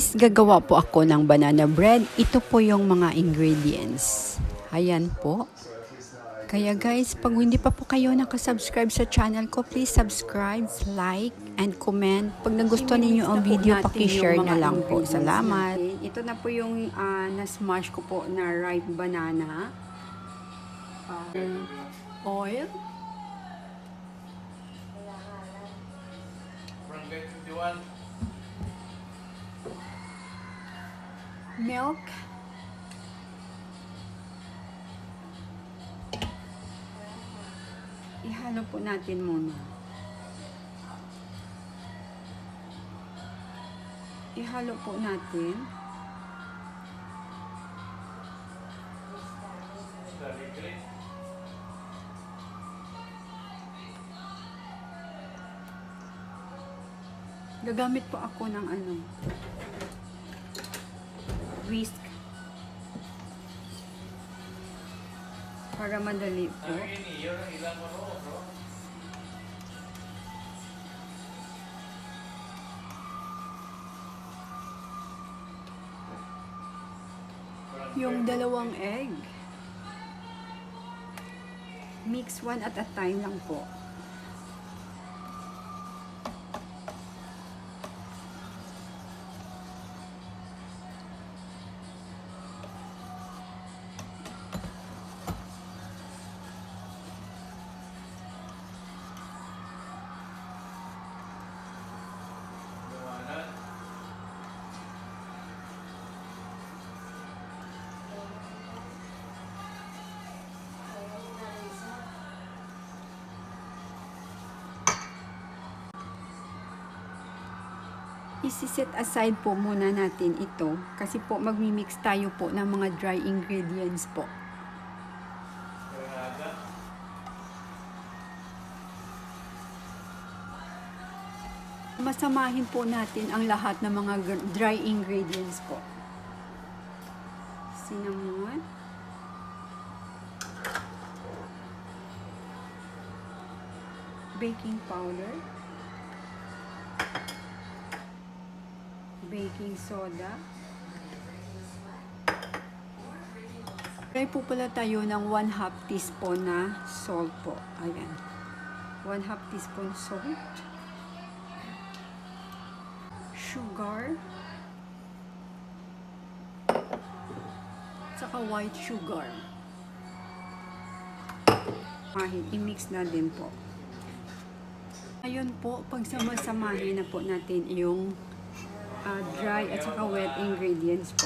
guys, gagawa po ako ng banana bread. Ito po yung mga ingredients. Ayan po. Kaya guys, pag hindi pa po kayo nakasubscribe sa channel ko, please subscribe, like, and comment. Pag nagustuhan ninyo ang video, paki-share na lang po. Salamat. Ito na po yung na-smash ko po na ripe banana. Oil. Milk. Ihalo po natin muna. Ihalo po natin. Gagamit po ako ng whisk para madali po. Yung dalawang egg, mix one at a time lang po. Isi-set aside po muna natin ito kasi po magmi-mix tayo po ng mga dry ingredients po. Masamahin po natin ang lahat ng mga dry ingredients po. Cinnamon, baking powder, baking soda. Try po pala tayo ng 1/2 teaspoon na salt po. Ayan. 1/2 teaspoon salt. Sugar. Saka white sugar. I-mix na din po. Ayun po, pagsama-samahin na po natin yung dry at saka wet ingredients po.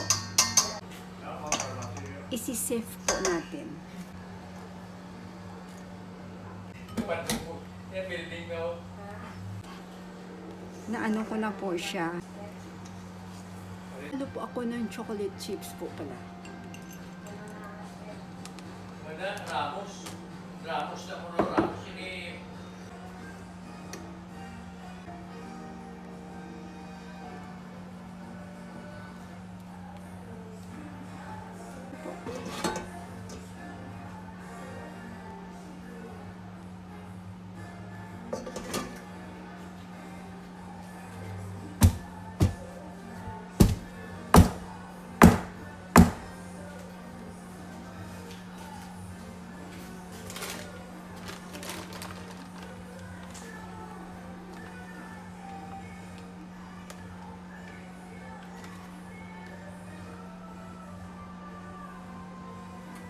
Isi-sift po natin. Na ano ko na po siya. Ano po ako ng chocolate chips po pala. Ramos na mo ng Ramos. Ini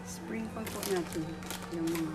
sprinkle po natin yung mga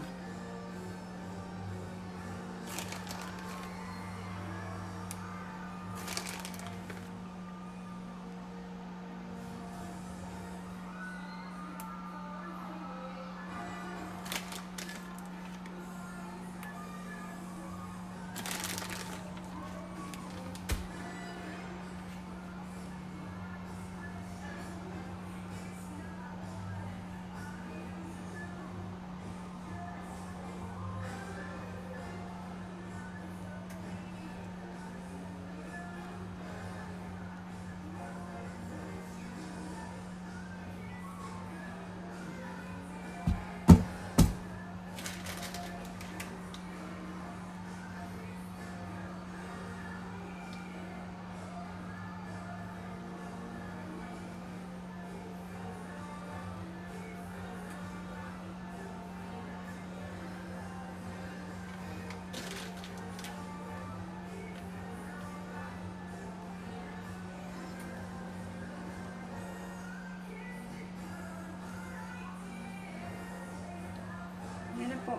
po.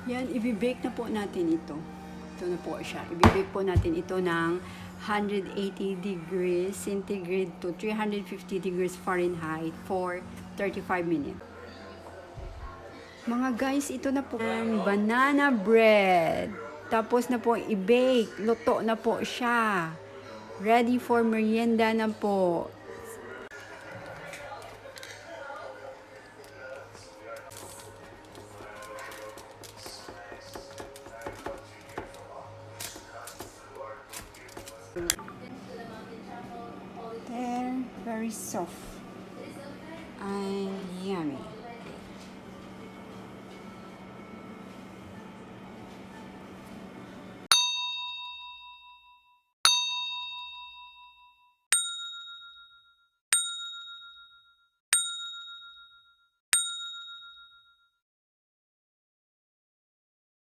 Yan, ibibake na po natin ito. Ito na po siya. Ibibake po natin ito ng 180 degrees centigrade to 350 degrees Fahrenheit for 35 minutes. Mga guys, ito na po ang banana bread. Tapos na po i-bake. Luto na po siya. Ready for merienda na po. Very soft.